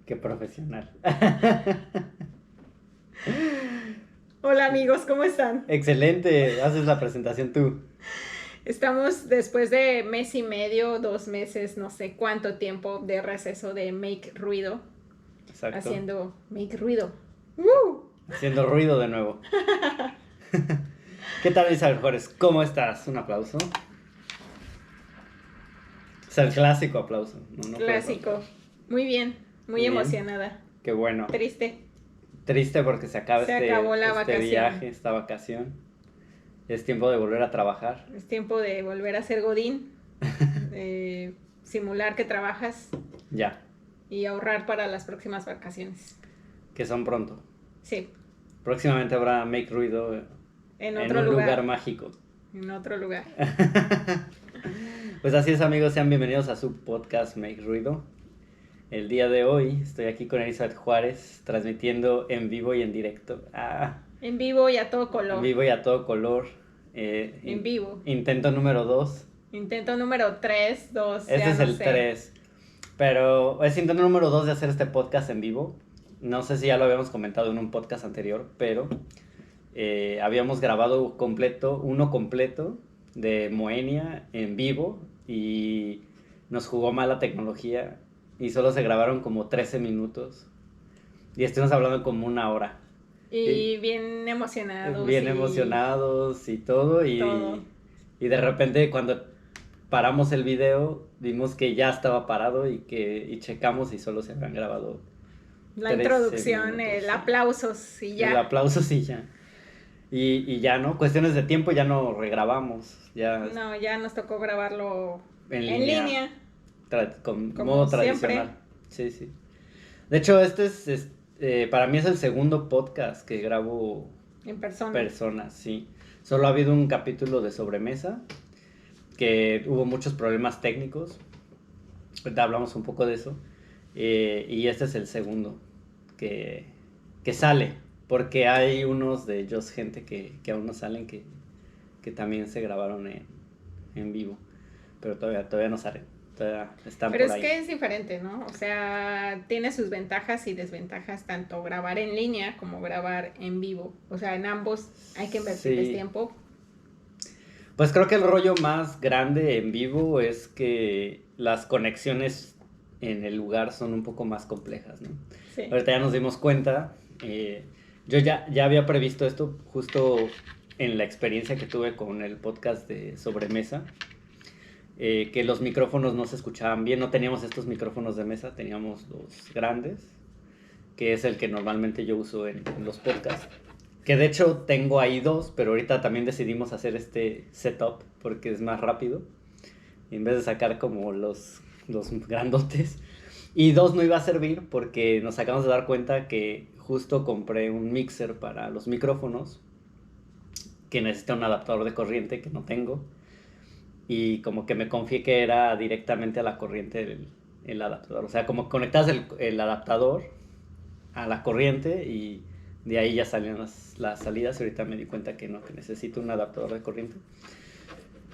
Qué profesional. Hola amigos, ¿cómo están? Excelente, haces la presentación tú. Estamos después de mes y medio, 2 meses, no sé cuánto tiempo de receso de Make Ruido. Exacto. Haciendo Make Ruido. ¡Woo! Haciendo ruido de nuevo. ¿Qué tal, Isabel Juárez? ¿Cómo estás? Un aplauso. Es el clásico aplauso. No puede Clásico. faltar. Muy bien, muy Bien. emocionada. Qué bueno. Triste. Triste porque se acaba Se acabó la este vacación. viaje, esta vacación. Es tiempo de volver a trabajar. Es tiempo de volver a ser Godín. Simular que trabajas Ya, y ahorrar para las próximas vacaciones. que son pronto. Sí, Próximamente habrá Make Ruido en en otro un lugar. lugar mágico. En otro lugar. Pues así es, amigos, sean bienvenidos a su podcast Make Ruido. El día de hoy estoy aquí con Elizabeth Juárez, transmitiendo en vivo y en directo. En vivo y a todo color. En vivo y a todo color. En vivo. Intento número 2. Intento número 3, 2, Este ya es no el sé. 3. Pero es intento número 2 de hacer este podcast en vivo. No sé si ya lo habíamos comentado en un podcast anterior, pero habíamos grabado uno completo de Moenia en vivo y nos jugó mal la tecnología y solo se grabaron como 13 minutos y estuvimos hablando como una hora. Y bien emocionados. Bien emocionados y todo. Y de repente cuando paramos el video vimos que ya estaba parado y checamos y solo se habían grabado La 13 introducción, minutos, el sí. aplausos y ya. El aplauso sí ya. Y ya, ¿no? Cuestiones de tiempo ya no regrabamos. Ya No, ya nos tocó grabarlo en en línea. Con Como modo siempre. tradicional. Sí, sí. De hecho, para mí es el segundo podcast que grabo En persona. personas, sí. Solo ha habido un capítulo de sobremesa que hubo muchos problemas técnicos. Ahorita hablamos un poco de eso. Y este es el segundo que sale. Porque hay unos de ellos, gente que aún no salen, que también se grabaron en vivo. Pero todavía no salen. Todavía están Pero por es ahí. que es diferente, ¿no? O sea, tiene sus ventajas y desventajas tanto grabar en línea como grabar en vivo. O sea, en ambos hay que invertirles tiempo. Pues creo que el rollo más grande en vivo es que las conexiones en el lugar son un poco más complejas, ¿no? Sí. Ahorita ya nos dimos cuenta. Yo ya había previsto esto justo en la experiencia que tuve con el podcast de Sobremesa. Que los micrófonos no se escuchaban bien, no teníamos estos micrófonos de mesa, teníamos los grandes, que es el que normalmente yo uso en los podcasts. Que de hecho tengo ahí dos, pero ahorita también decidimos hacer este setup porque es más rápido. En vez de sacar como los grandotes. Y dos no iba a servir porque nos acabamos de dar cuenta que justo compré un mixer para los micrófonos que necesita un adaptador de corriente que no tengo. Y como que me confié que era directamente a la corriente el adaptador. O sea, como conectas el adaptador a la corriente y de ahí ya salían las salidas. Y ahorita me di cuenta que no, que necesito un adaptador de corriente.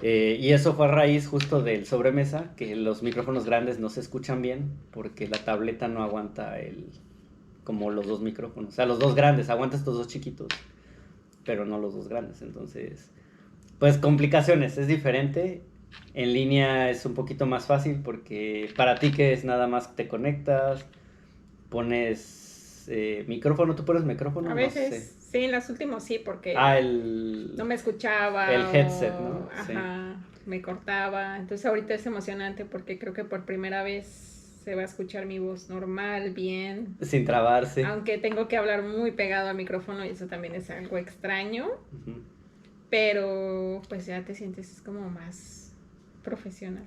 Y eso fue a raíz justo del sobremesa, que los micrófonos grandes no se escuchan bien porque la tableta no aguanta como los dos micrófonos. O sea, los dos grandes, aguanta estos dos chiquitos, pero no los dos grandes. Entonces, pues complicaciones, es diferente. En línea es un poquito más fácil porque para ti que es nada más te conectas, pones micrófono, ¿tú pones micrófono? A veces, no sé. Sí, en los últimos sí, porque no me escuchaba. El headset, ¿no? Ajá, me cortaba. Entonces ahorita es emocionante porque creo que por primera vez se va a escuchar mi voz normal, bien. Sin trabarse. Aunque tengo que hablar muy pegado al micrófono y eso también es algo extraño. Uh-huh. Pero pues ya te sientes como más profesional.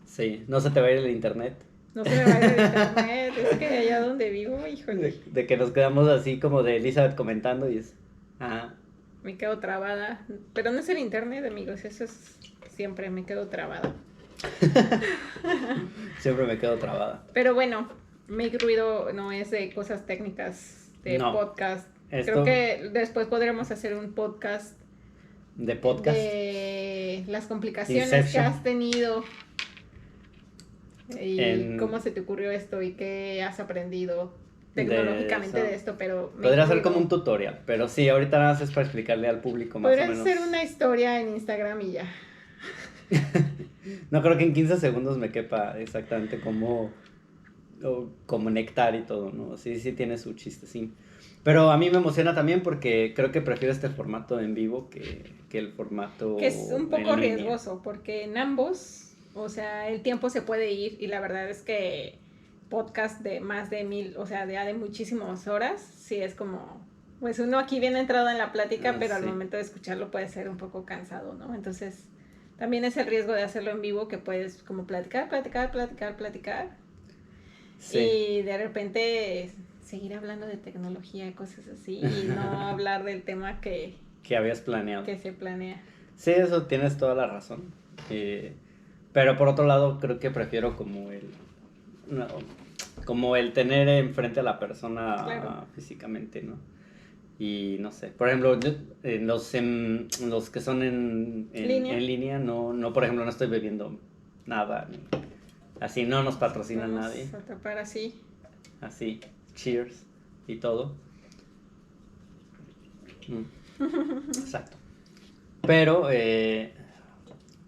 Sí, no se te va a ir el internet. No se me va a ir el internet, es que allá donde vivo, híjole. De que nos quedamos así como de Elizabeth comentando y es... Ajá. Me quedo trabada. Pero no es el internet, amigos, eso es siempre, me quedo trabada. Siempre me quedo trabada. Pero bueno, Make Ruido no es de cosas técnicas de podcast. Creo que después podremos hacer un podcast de podcast de las complicaciones que has tenido ¿Y cómo se te ocurrió esto y qué has aprendido tecnológicamente de esto? Pero podría ser como un tutorial, pero sí, ahorita nada más es para explicarle al público más o menos. Podría ser una historia en Instagram y ya. No creo que en 15 segundos me quepa exactamente cómo conectar y todo, ¿no? Sí, sí tiene su chiste, sí. Pero a mí me emociona también porque creo que prefiero este formato en vivo que el formato que es un poco en línea. riesgoso, porque en ambos, o sea, el tiempo se puede ir y la verdad es que podcast de más de 1000, o sea, de muchísimas horas, sí es como, pues uno aquí viene entrado en la plática, pero al momento de escucharlo puede ser un poco cansado, ¿no? Entonces, también es el riesgo de hacerlo en vivo, que puedes como platicar. Sí. Y de repente seguir hablando de tecnología, cosas así, y no hablar del tema que habías planeado. Que se planea. Sí, eso tienes toda la razón. Pero por otro lado, creo que prefiero como el tener enfrente a la persona claro. Físicamente, ¿no? Y no sé, por ejemplo, yo, los que son en línea no, por ejemplo, no estoy bebiendo nada, así no nos patrocina nadie. A tapar así. Así, cheers y todo. Exacto. Pero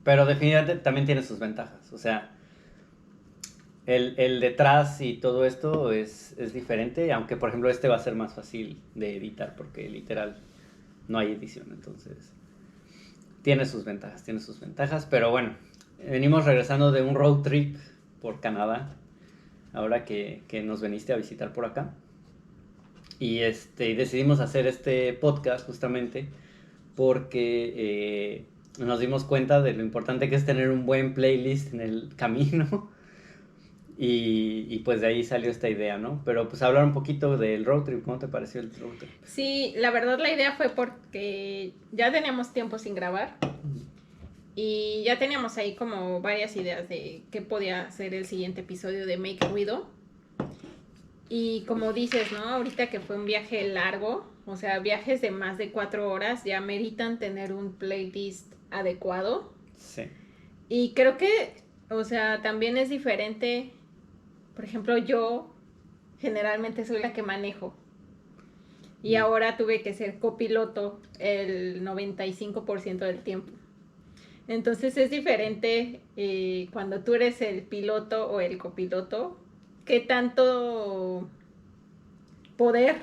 definitivamente también tiene sus ventajas, o sea, el detrás y todo esto es diferente, aunque por ejemplo este va a ser más fácil de editar porque literal no hay edición, entonces tiene sus ventajas, pero bueno, venimos regresando de un road trip por Canadá, ahora que nos viniste a visitar por acá, y decidimos hacer este podcast justamente porque nos dimos cuenta de lo importante que es tener un buen playlist en el camino. Y pues de ahí salió esta idea, ¿no? Pero pues hablar un poquito del road trip, ¿cómo te pareció el road trip? Sí, la verdad la idea fue porque ya teníamos tiempo sin grabar y ya teníamos ahí como varias ideas de qué podía ser el siguiente episodio de Make Ruido. Y como dices, ¿no? Ahorita que fue un viaje largo, o sea, viajes de más de 4 horas ya meritan tener un playlist adecuado. Sí. Y creo que, o sea, también es diferente. Por ejemplo, yo generalmente soy la que manejo. Y ahora tuve que ser copiloto el 95% del tiempo. Entonces es diferente cuando tú eres el piloto o el copiloto, qué tanto poder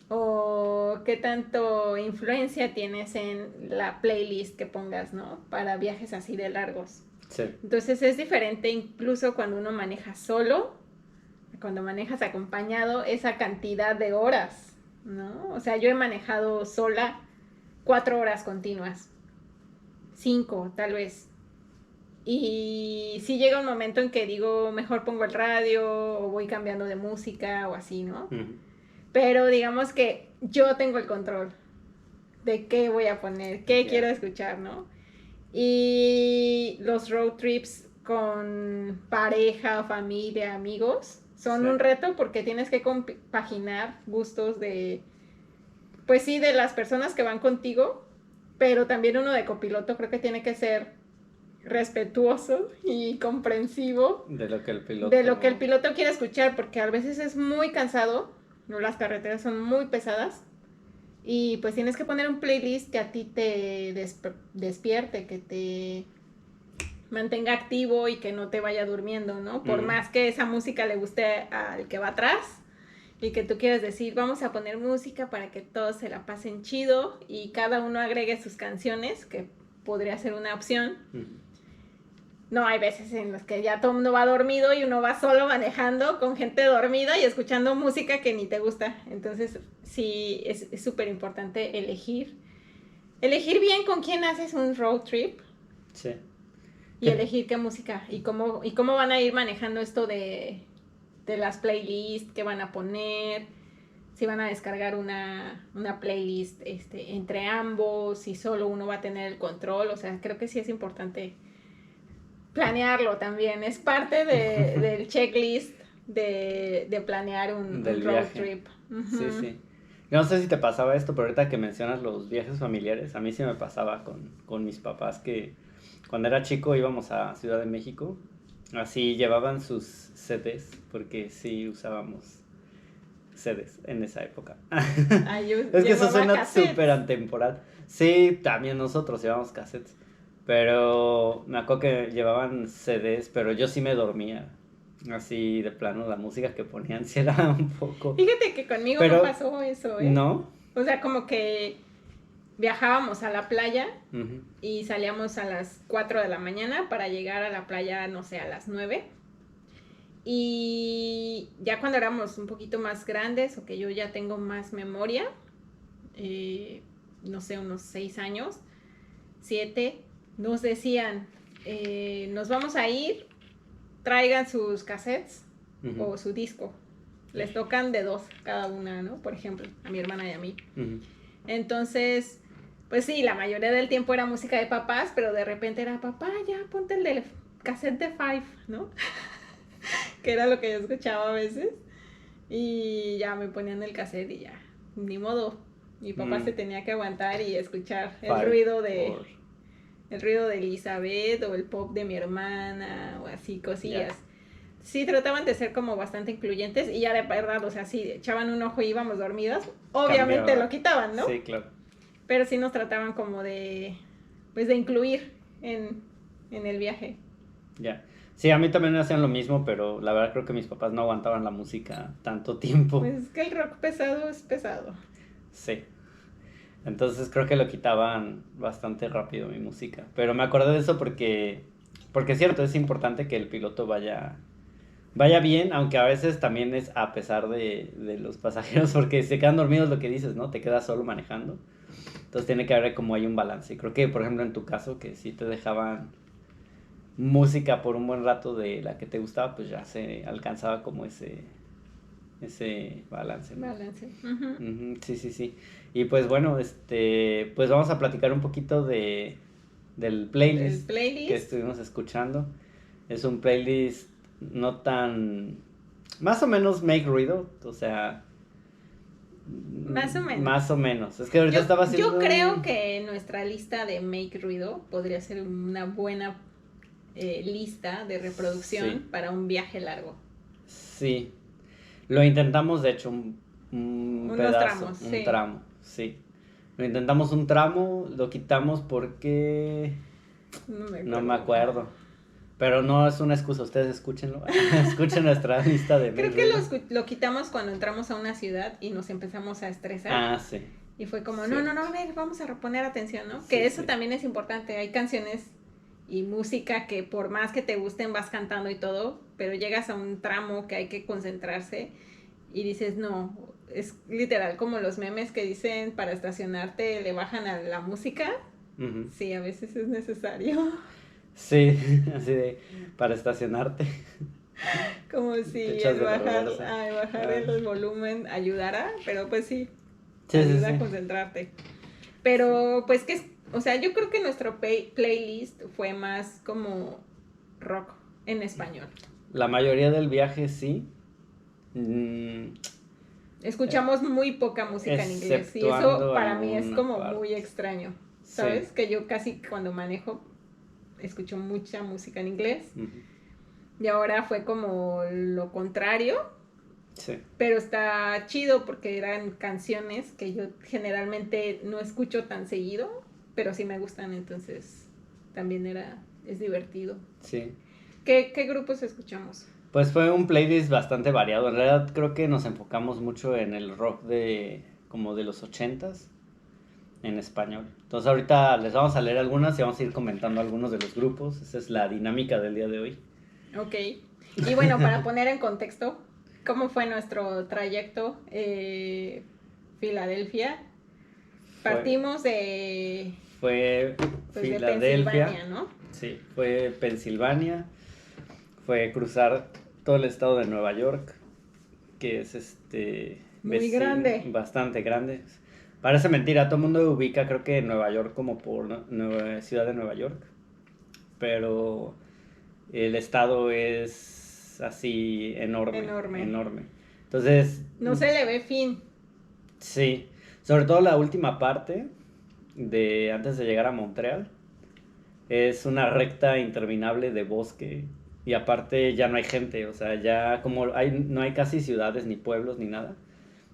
o qué tanto influencia tienes en la playlist que pongas, ¿no? Para viajes así de largos. Sí. Entonces es diferente incluso cuando uno maneja solo, cuando manejas acompañado, esa cantidad de horas, ¿no? O sea, yo he manejado sola 4 horas continuas, 5 tal vez. Y sí llega un momento en que digo, mejor pongo el radio o voy cambiando de música o así, ¿no? Pero digamos que yo tengo el control de qué voy a poner, qué quiero escuchar, ¿no? Y los road trips con pareja, familia, amigos son un reto porque tienes que compaginar gustos de, pues sí, de las personas que van contigo, pero también uno de copiloto creo que tiene que ser respetuoso y comprensivo de lo que el piloto quiere escuchar, porque a veces es muy cansado, ¿no? Las carreteras son muy pesadas y pues tienes que poner un playlist que a ti te despierte, que te mantenga activo y que no te vaya durmiendo, ¿no? Por más que esa música le guste al que va atrás y que tú quieras decir, vamos a poner música para que todos se la pasen chido y cada uno agregue sus canciones, que podría ser una opción. No, hay veces en las que ya todo el mundo va dormido y uno va solo manejando con gente dormida y escuchando música que ni te gusta. Entonces, sí, es súper importante elegir bien con quién haces un road trip. Sí. Y elegir qué música y cómo van a ir manejando esto de las playlists que van a poner, si van a descargar una playlist entre ambos, si solo uno va a tener el control. O sea, creo que sí es importante planearlo también, es parte del checklist de planear un road trip. Sí, sí. Yo no sé si te pasaba esto, pero ahorita que mencionas los viajes familiares, a mí sí me pasaba con mis papás que cuando era chico íbamos a Ciudad de México Así llevaban sus CDs, porque sí usábamos CDs en esa época. Ay, yo Es que eso llevaba suena cassettes. súper atemporal. Sí, también nosotros llevamos cassettes. Pero me acuerdo que llevaban CDs, pero yo sí me dormía. Así de plano, la música que ponían sí era un poco. Fíjate que conmigo no Pero, pasó eso, ¿eh? ¿no? O sea, como que viajábamos a la playa Ujú. y salíamos a las 4 de la mañana para llegar a la playa, no sé, a las 9. Y ya cuando éramos un poquito más grandes, o que yo ya tengo más memoria, no sé, unos 6 años, 7, nos decían, nos vamos a ir, traigan sus cassettes Ujú. o su disco. Les tocan de 2 cada una, ¿no? Por ejemplo, a mi hermana y a mí. Ujú. Entonces, pues sí, la mayoría del tiempo era música de papás, pero de repente era, papá, ya ponte el del cassette de Five, ¿no? Que era lo que yo escuchaba a veces. Y ya me ponían el cassette y ya, ni modo. Mi papá se tenía que aguantar y escuchar el Five, ruido de four. el ruido de Elizabeth o el pop de mi hermana o así cosillas. Ya. Sí, trataban de ser como bastante incluyentes y ya de verdad, o sea, sí, echaban un ojo y íbamos dormidas, obviamente Cambiaba. lo quitaban, ¿no? Sí, claro. Pero sí nos trataban como de, pues de incluir en el viaje. Ya. Sí, a mí también me hacían lo mismo, pero la verdad creo que mis papás no aguantaban la música tanto tiempo. Pues es que el rock pesado es pesado. Sí. Entonces creo que lo quitaban bastante rápido mi música. Pero me acordé de eso porque es cierto, es importante que el piloto vaya bien, aunque a veces también es a pesar de los pasajeros, porque se quedan dormidos lo que dices, ¿no? Te quedas solo manejando. Entonces tiene que haber como hay un balance. Y creo que, por ejemplo, en tu caso, que si te dejaban música por un buen rato de la que te gustaba, pues ya se alcanzaba como ese balance, ¿no? Balance. Ujú. Ujú, sí, sí, sí. Y pues bueno, pues vamos a platicar un poquito del El playlist que playlist. estuvimos escuchando. Es un playlist no tan, más o menos make ruido, o sea, Más o menos. más o menos. Es que ahorita estaba haciendo Yo creo que nuestra lista de Make Ruido podría ser una buena lista de reproducción Sí. para un viaje largo. Sí, lo intentamos de hecho un Unos pedazo, tramos, un sí. tramo, sí. Lo intentamos un tramo, lo quitamos porque no me acuerdo. Pero no es una excusa, ustedes escúchenlo. Escuchen nuestra lista de Creo make que ruido. lo quitamos cuando entramos a una ciudad y nos empezamos a estresar. Ah, sí. Y fue como, Cierto. no, a ver, vamos a poner atención, ¿no? Sí, Que eso sí. también es importante. Hay canciones y música que por más que te gusten vas cantando y todo, pero llegas a un tramo que hay que concentrarse y dices, no, es literal como los memes que dicen para estacionarte le bajan a la música. Ujú. Sí, a veces es necesario. Sí, así de para estacionarte. Como Te si echas el de bajar, reversa. bajar el volumen ayudara, pero pues sí, Sí, sí, ayuda a sí. concentrarte. Pero pues o sea, yo creo que nuestro playlist fue más como rock en español. La mayoría del viaje sí. Mm, Escuchamos muy poca música en inglés y eso exceptuando para mí es alguna como parte. muy extraño. Sí. ¿Sabes? Que yo casi cuando manejo escucho mucha música en inglés Ujú. y ahora fue como lo contrario. Sí. Pero está chido porque eran canciones que yo generalmente no escucho tan seguido, pero sí me gustan, entonces también es divertido. Sí. ¿Qué grupos escuchamos? Pues fue un playlist bastante variado. En realidad creo que nos enfocamos mucho en el rock como de los 80s en español. Entonces ahorita les vamos a leer algunas y vamos a ir comentando algunos de los grupos. Esa es la dinámica del día de hoy. Ok. Y bueno, para poner en contexto, ¿cómo fue nuestro trayecto? Filadelfia. Partimos Fue pues, de Filadelfia. Pensilvania, ¿no? Sí, fue Pensilvania. Fue cruzar todo el estado de Nueva York, que es Muy grande. bastante grande. Parece mentira, todo el mundo ubica creo que Nueva York como por ciudad de Nueva York, pero el estado es así enorme. Entonces, No se le ve fin. sí, sobre todo la última parte antes de llegar a Montreal, es una recta interminable de bosque y aparte ya no hay gente, o sea, ya como no hay casi ciudades ni pueblos ni nada.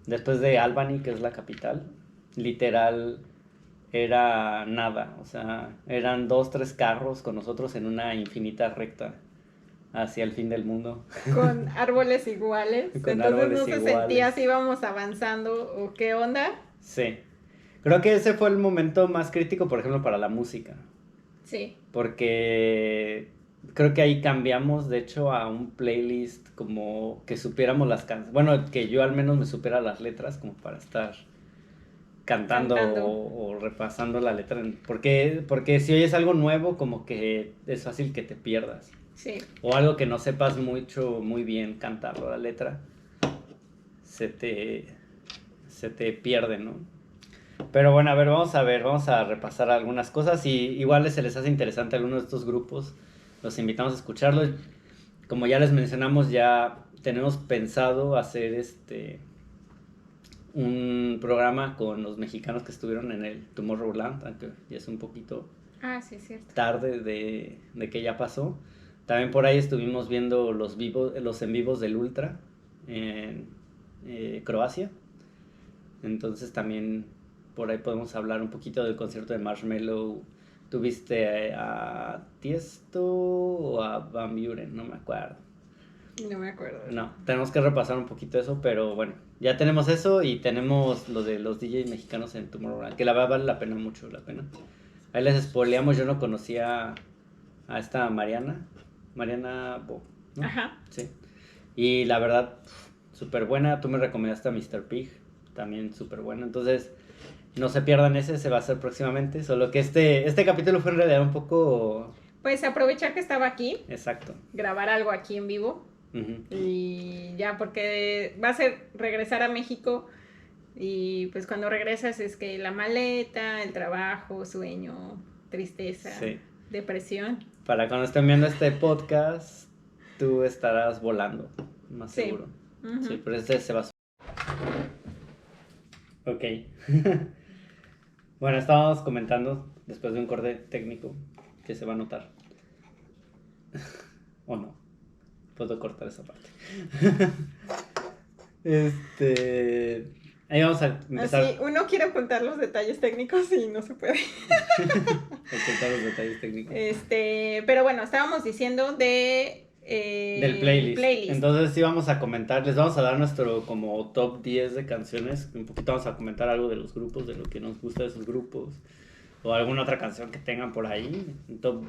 Después de Albany, que es la capital, literal era nada, o sea, eran 2, 3 carros con nosotros en una infinita recta hacia el fin del mundo. Con árboles iguales. Con Entonces árboles no se iguales. sentía si íbamos avanzando o qué onda. Sí. Creo que ese fue el momento más crítico, por ejemplo, para la música. Sí. Porque creo que ahí cambiamos, de hecho, a un playlist como que supiéramos las canciones. Bueno, que yo al menos me supiera las letras como para estar cantando. O repasando la letra. Porque si oyes algo nuevo, como que es fácil que te pierdas. Sí. O algo que no sepas muy bien cantarlo, la letra, se te pierde, ¿no? Pero bueno, a ver, vamos a repasar algunas cosas y igual se les hace interesante a alguno de estos grupos, los invitamos a escucharlos. Como ya les mencionamos, ya tenemos pensado hacer un programa con los mexicanos que estuvieron en el Tomorrowland, aunque ya es un poquito Sí, es cierto. tarde de que ya pasó. También por ahí estuvimos viendo los en vivos del Ultra en Croacia. Entonces también por ahí podemos hablar un poquito del concierto de Marshmello. ¿Tuviste a Tiesto o a Van Buren? No me acuerdo. No me acuerdo. No, tenemos que repasar un poquito eso, pero bueno, ya tenemos eso y tenemos lo de los DJs mexicanos en Tomorrowland, que la verdad vale la pena, mucho la pena. Ahí les spoileamos, yo no conocía a esta Mariana Bo, ¿no? Ajá. Sí. Y la verdad, súper buena. Tú me recomendaste a Mr. Pig, también súper bueno. Entonces, no se pierdan ese, se va a hacer próximamente. Solo que este capítulo fue en realidad un poco... Pues aprovechar que estaba aquí. Exacto. Grabar algo aquí en vivo. Uh-huh. Y ya, porque va a ser regresar a México. Y pues cuando regresas es que la maleta, el trabajo, sueño, tristeza, sí. Depresión. Para cuando estén viendo este podcast, tú estarás volando, más seguro. Uh-huh. Sí, pero se va a... Ok. Bueno, estábamos comentando, después de un corte técnico, que se va a notar. ¿O no? Puedo cortar esa parte. Ahí vamos a empezar. Así, uno quiere ocultar los detalles técnicos y no se puede. Ocultar los detalles técnicos. Pero bueno, estábamos diciendo del playlist. Entonces sí vamos a comentar, les vamos a dar nuestro como top 10 de canciones. Un poquito vamos a comentar algo de los grupos, de lo que nos gusta de esos grupos. O alguna otra canción que tengan por ahí. Un top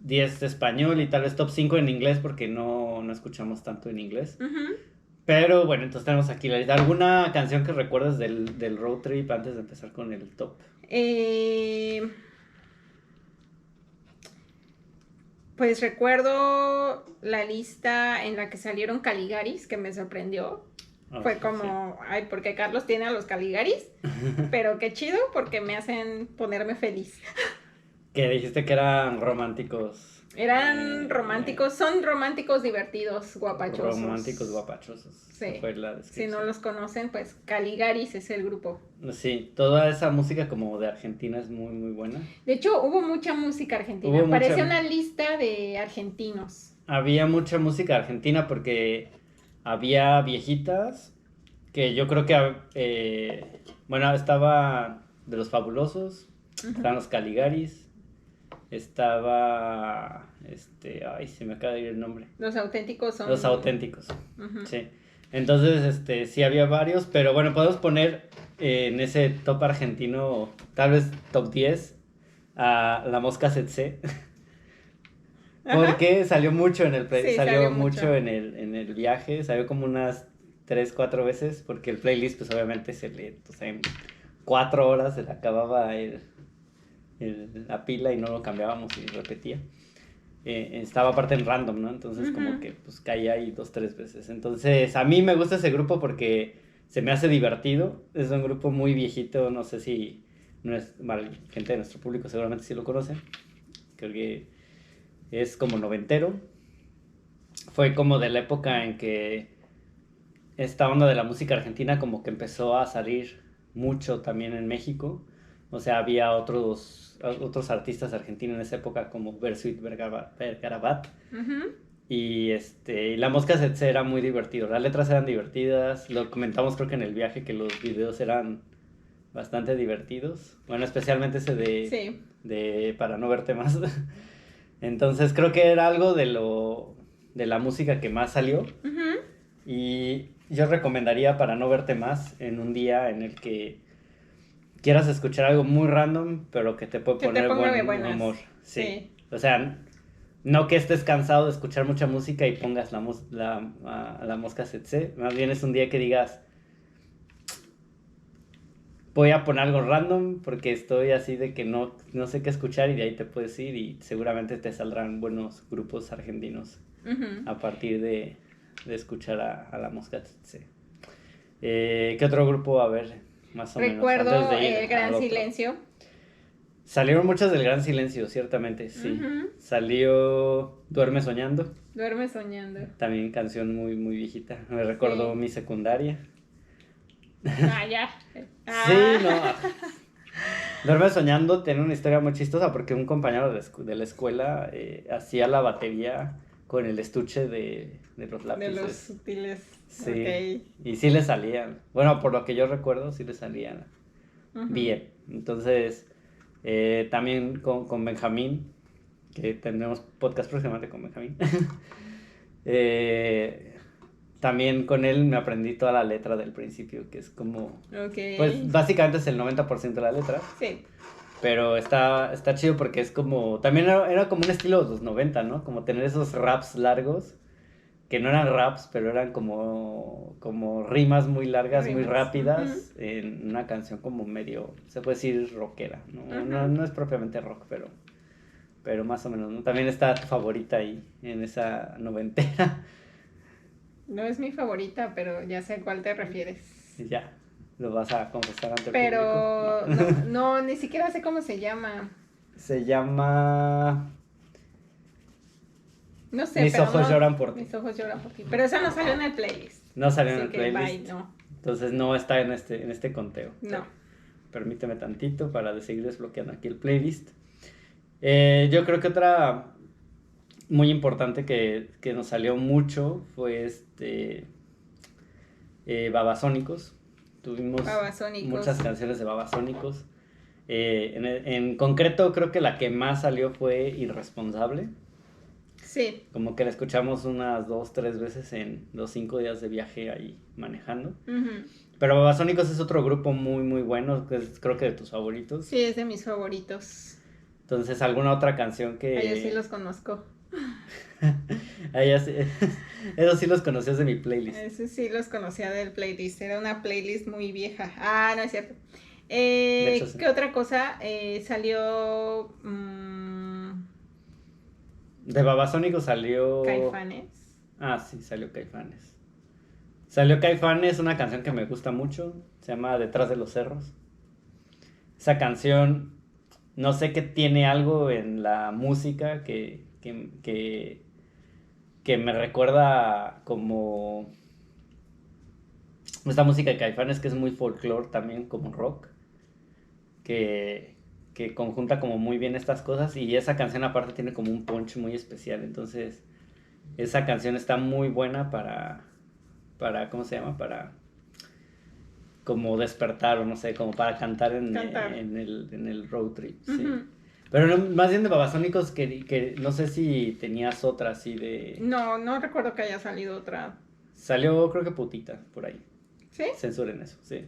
10 de español y tal vez top 5 en inglés porque no escuchamos tanto en inglés. Uh-huh. Pero bueno, entonces tenemos aquí la lista. ¿Alguna canción que recuerdes del road trip antes de empezar con el top? Pues recuerdo la lista en la que salieron Caligaris, que me sorprendió. Fue como, sí. Ay, porque Carlos tiene a los Caligaris, pero qué chido porque me hacen ponerme feliz. Que dijiste que eran románticos. Eran románticos, son románticos divertidos, guapachosos. Románticos guapachosos. Sí. Fue la si no los conocen, pues Caligaris es el grupo. Sí, toda esa música como de Argentina es muy, muy buena. De hecho, hubo mucha música argentina. Parecía una lista de argentinos. Había mucha música argentina porque había viejitas que yo creo que, bueno, estaba de Los Fabulosos, uh-huh. Estaban los Caligaris. Estaba, ay, se me acaba de ir el nombre. Los Auténticos son... Los Auténticos, uh-huh. Sí. Entonces, sí había varios, pero bueno, podemos poner en ese top argentino, tal vez top 10, a La Mosca Tsetse. Porque salió mucho en el sí, salió mucho en el viaje, salió como unas 3-4 veces, porque el playlist, pues obviamente en 4 horas se le acababa la pila y no lo cambiábamos y repetía. Estaba aparte en random, ¿no? Entonces, uh-huh. Como que pues caía ahí 2-3 veces. Entonces, a mí me gusta ese grupo porque se me hace divertido. Es un grupo muy viejito, no sé si gente de nuestro público seguramente sí lo conoce. Creo que es como noventero. Fue como de la época en que esta onda de la música argentina como que empezó a salir mucho también en México. O sea, había otros artistas argentinos en esa época como Bersuit Vergarabat, uh-huh. y La Mosca Tsetse era muy divertido. Las letras eran divertidas. Lo comentamos creo que en el viaje que los videos eran bastante divertidos. Bueno, especialmente ese Sí. de Para no verte más. Entonces creo que era algo de la música que más salió. Ujú. Y yo recomendaría Para no verte más en un día en el que quieras escuchar algo muy random, pero que te puede Que te poner ponga de buen buenas. humor. Sí. Sí. O sea, no que estés cansado de escuchar mucha música y pongas la Mosca Tsetse. Más bien es un día que digas, voy a poner algo random porque estoy así de que no sé qué escuchar y de ahí te puedes ir y seguramente te saldrán buenos grupos argentinos Ujú. a partir de escuchar a la Mosca Tsetse. ¿Qué otro grupo? A ver, más o menos, antes Recuerdo de ir El al Gran otro. Silencio. Salieron muchas del Gran Silencio, ciertamente, sí. Ujú. Salió Duerme Soñando, Duerme soñando. también canción muy, muy viejita. Me recordó Sí. mi secundaria. Ah, ya. Sí, no. Duerme Soñando tiene una historia muy chistosa porque un compañero de la escuela hacía la batería con el estuche de los De lápices. los sutiles. Sí, Ok. y sí le salían. Bueno, por lo que yo recuerdo, sí le salían Ujú. bien. Entonces, también con Benjamín, que tendremos podcast próximamente con Benjamín. También con él me aprendí toda la letra del principio, que es como, Ok. pues básicamente es el 90% de la letra, Sí. pero está chido porque es como, también era como un estilo de los 90, ¿no? Como tener esos raps largos, que no eran raps, pero eran como rimas muy largas, muy Rimas. rápidas, en una canción como medio, se puede decir rockera, ¿no? Ujú. No es propiamente rock, pero más o menos, ¿no? También está tu favorita ahí, en esa noventera. No es mi favorita, pero ya sé a cuál te refieres. Y ya, lo vas a confesar ante el público. Pero No. no, ni siquiera sé cómo se llama. Se llama No sé, Mis pero ojos no. lloran por ti. Mis ojos lloran por ti. Pero esa no salió en el playlist. No salió en Así el que playlist. bye, no. Entonces no está en este conteo. No. Permíteme tantito para seguir desbloqueando aquí el playlist. Yo creo que otra muy importante que nos salió mucho fue Babasónicos. Tuvimos Babasónicos. muchas canciones de Babasónicos. En concreto creo que la que más salió fue Irresponsable. Sí. Como que la escuchamos unas 2, 3 veces en los 5 días de viaje ahí manejando. Ujú. Pero Babasónicos es otro grupo muy, muy bueno, que es, creo que de tus favoritos. Sí, es de mis favoritos. Entonces, ¿alguna otra canción que...? A ellos sí los conozco. A ellas sí- Esos sí los conocías de mi playlist. Ese sí los conocía del playlist. Era una playlist muy vieja. Ah, no es cierto. De hecho, sí. ¿Qué otra cosa? Salió De Babasónicos salió... Caifanes. Ah, sí, salió Caifanes. Salió Caifanes, una canción que me gusta mucho. Se llama Detrás de los Cerros. Esa canción, no sé qué tiene algo en la música que me recuerda como esta música de Caifanes que es muy folclore también, como rock, que conjunta como muy bien estas cosas y esa canción aparte tiene como un punch muy especial, entonces esa canción está muy buena para ¿cómo se llama? Para como despertar o no sé, como para cantar en el road trip, sí. Ujú. Pero no, más bien de Babasónicos que no sé si tenías otra así de... No, no recuerdo que haya salido otra. Salió creo que Putita por ahí. ¿Sí? Censuren eso, sí.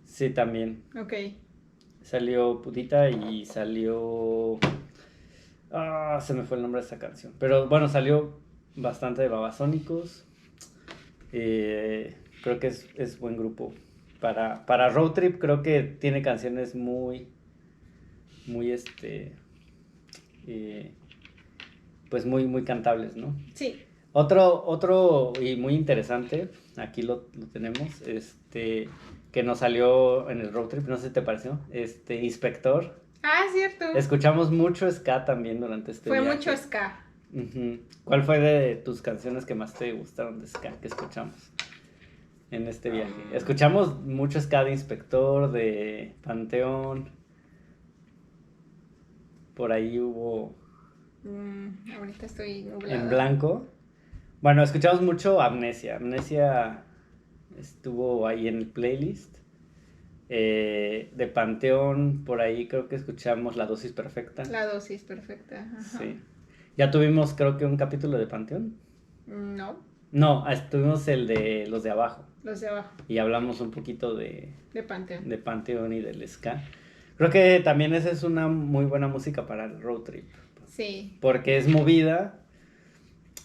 Sí, también. Ok. Salió Putita y salió... Ah, se me fue el nombre de esta canción. Pero bueno, salió bastante de Babasónicos. Creo que es buen grupo. Para road trip creo que tiene canciones muy pues muy, muy cantables, ¿no? Sí. Otro y muy interesante, aquí lo tenemos, que nos salió en el road trip, no sé si te pareció, Inspector. Ah, es cierto. Escuchamos mucho ska también durante este Fue viaje. mucho ska. Uh-huh. ¿Cuál fue de tus canciones que más te gustaron de ska que escuchamos en este viaje? Escuchamos mucho ska de Inspector, de Panteón. Por ahí hubo Ahorita estoy nublada. En blanco. Bueno, escuchamos mucho Amnesia. Amnesia estuvo ahí en el playlist. De Panteón, por ahí creo que escuchamos La Dosis Perfecta. La Dosis Perfecta. Ajá. Sí. Ya tuvimos, creo que un capítulo de Panteón. No, No, tuvimos el de los de abajo. los de abajo, Y hablamos un poquito de Panteón. Panteón y del ska. Creo que también esa es una muy buena música para el road trip. Sí. Porque es movida.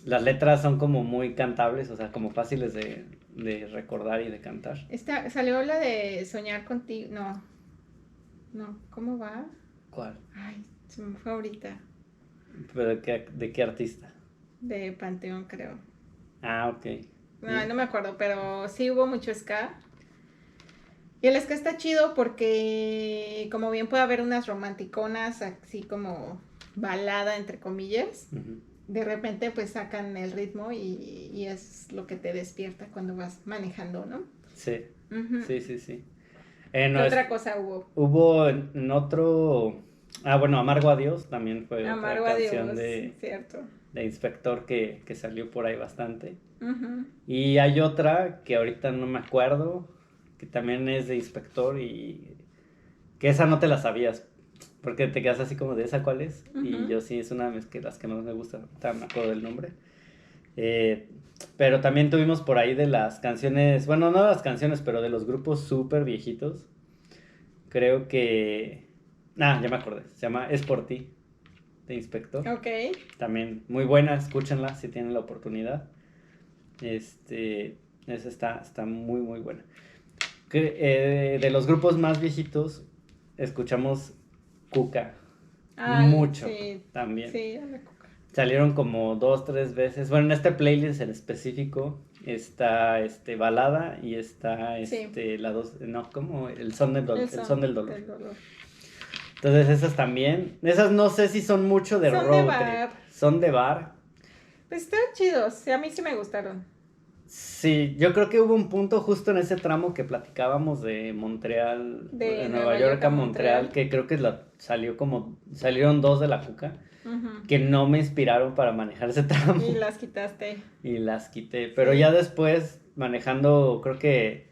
Las letras son como muy cantables, o sea, como fáciles de recordar y de cantar. Salió la de Soñar Contigo. No, ¿cómo va? ¿Cuál? Ay, se me fue ahorita. ¿Pero de qué artista? De Panteón, creo. Ah, ok. No me acuerdo, pero sí hubo mucho ska. Y el ska está chido porque, como bien puede haber unas romanticonas, así como balada, entre comillas, Uh-huh. de repente pues sacan el ritmo y es lo que te despierta cuando vas manejando, ¿no? Sí, Uh-huh. sí. ¿Qué otra cosa hubo? Hubo en otro... Ah, bueno, Amargo Adiós también fue Amargo otra canción Adiós, cierto. de Inspector que salió por ahí bastante. Uh-huh. Y hay otra que ahorita no me acuerdo, que también es de Inspector y que esa no te la sabías, porque te quedas así como de esa cuál es. Uh-huh. Y yo sí, es una de las que más me gusta, ahorita me acuerdo del nombre. Pero también tuvimos por ahí de las canciones, bueno, no de las canciones, pero de los grupos súper viejitos. Creo que... ya me acordé, se llama Es por ti, de Inspector. Ok. También muy buena, escúchenla si tienen la oportunidad. Esa está muy, muy buena. De los grupos más viejitos, escuchamos Cuca. Mucho sí, también. Sí, a la Cuca. Salieron como 2, 3 veces. Bueno, en este playlist en específico está balada y está la dos, no, como el son del dolor. El son del dolor. Entonces esas también. Esas no sé si son mucho de son road de bar. trip. Son de bar. Pues están chidos, sí, a mí sí me gustaron. Sí, yo creo que hubo un punto justo en ese tramo que platicábamos de Montreal, de Nueva York a Montreal, que creo que salieron 2 de la Cuca, uh-huh. que no me inspiraron para manejar ese tramo. Y las quitaste. Y las quité, pero sí. Ya después manejando, creo que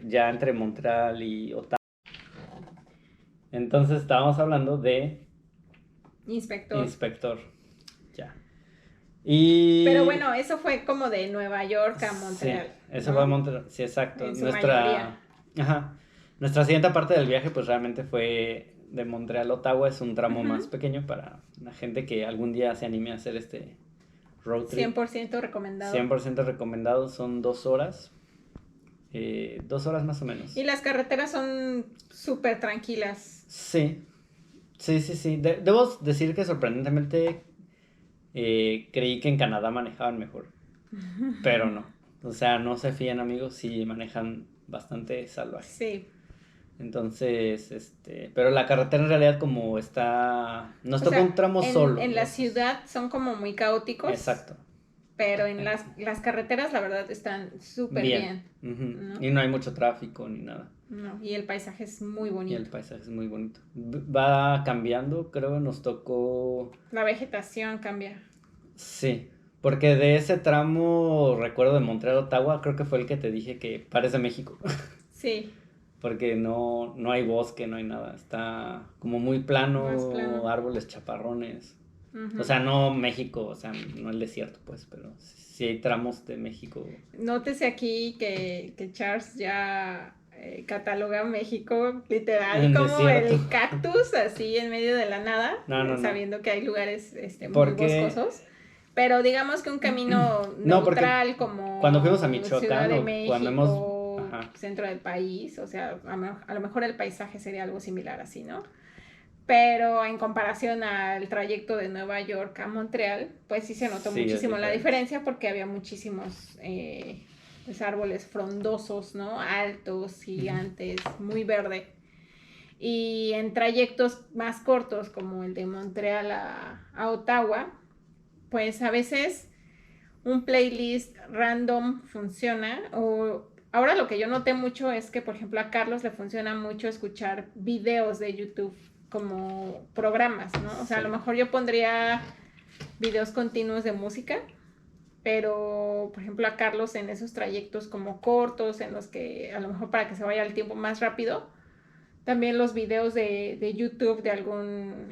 ya entre Montreal y Ottawa. Entonces estábamos hablando de Inspector. Ya. Pero bueno, eso fue como de Nueva York a Montreal. Sí, eso fue a Montreal, sí, exacto. En su mayoría. Nuestra siguiente parte del viaje pues realmente fue de Montreal a Ottawa, es un tramo más pequeño para la gente que algún día se anime a hacer este road trip. 100% recomendado. 100% recomendado, son 2 horas. 2 horas más o menos. Y las carreteras son súper tranquilas. Sí. Debo decir que sorprendentemente creí que en Canadá manejaban mejor. Pero no. O sea, no se fían, amigos, sí manejan bastante salvaje. Sí. Entonces, pero la carretera en realidad como está... Nos tocó un tramo solo. En la ciudad son como muy caóticos. Exacto. Pero en las carreteras, la verdad, están súper bien. Uh-huh. ¿No? Y no hay mucho tráfico ni nada. No, y el paisaje es muy bonito. Va cambiando, creo, nos tocó... La vegetación cambia. Sí, porque de ese tramo, recuerdo de Montreal a Ottawa, creo que fue el que te dije que parece México. Sí. Porque no hay bosque, no hay nada. Está como muy plano, árboles chaparrones. Uh-huh. O sea, no México, o sea, no el desierto, pues, pero sí hay tramos de México. Nótese aquí que Charles ya cataloga México literal como desierto. El cactus, así en medio de la nada, sabiendo que hay lugares muy boscosos. Pero digamos que un camino neutral como cuando fuimos a Michoacán, Ciudad de México, Ajá. centro del país, o sea, a lo mejor el paisaje sería algo similar así, ¿no? Pero en comparación al trayecto de Nueva York a Montreal, pues sí se notó muchísimo la diferencia porque había muchísimos pues árboles frondosos, ¿no? Altos, gigantes, muy verde. Y en trayectos más cortos como el de Montreal a Ottawa, pues a veces un playlist random funciona. O ahora lo que yo noté mucho es que, por ejemplo, a Carlos le funciona mucho escuchar videos de YouTube. como programas, ¿no? O sea, a lo mejor yo pondría videos continuos de música, pero, por ejemplo, a Carlos en esos trayectos como cortos, en los que a lo mejor para que se vaya el tiempo más rápido, también los videos de YouTube de algún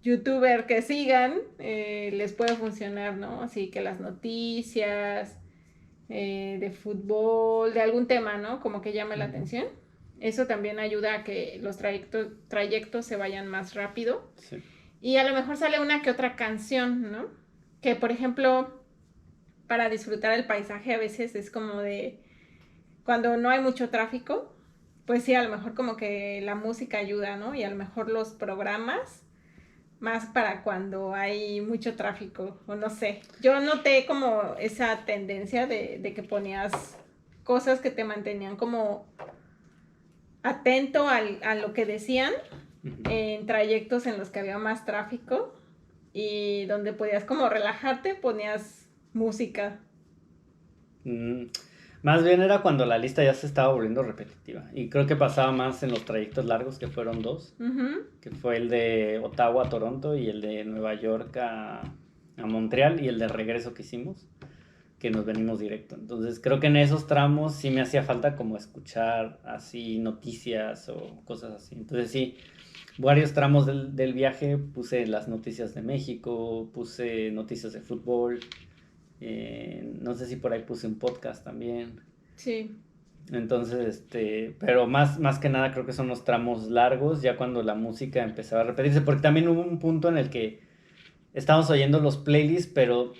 youtuber que sigan les puede funcionar, ¿no? Así que las noticias de fútbol, de algún tema, ¿no? Como que llame la atención. Eso también ayuda a que los trayectos se vayan más rápido. Sí. Y a lo mejor sale una que otra canción, ¿no? Que, por ejemplo, para disfrutar el paisaje a veces es como de... Cuando no hay mucho tráfico, pues sí, a lo mejor como que la música ayuda, ¿no? Y a lo mejor los programas, más para cuando hay mucho tráfico, o no sé. Yo noté como esa tendencia de que ponías cosas que te mantenían como atento a lo que decían en trayectos en los que había más tráfico y donde podías como relajarte, ponías música. Más bien era cuando la lista ya se estaba volviendo repetitiva. Y creo que pasaba más en los trayectos largos, que fueron 2. Que fue el de Ottawa a Toronto y el de Nueva York a Montreal y el de regreso que hicimos, que nos venimos directo. Entonces creo que en esos tramos sí me hacía falta como escuchar así noticias o cosas así. Entonces sí, varios tramos del viaje puse las noticias de México, puse noticias de fútbol. No sé si por ahí puse un podcast también. Sí. Entonces, pero más que nada creo que son los tramos largos, ya cuando la música empezaba a repetirse, porque también hubo un punto en el que estábamos oyendo los playlists, pero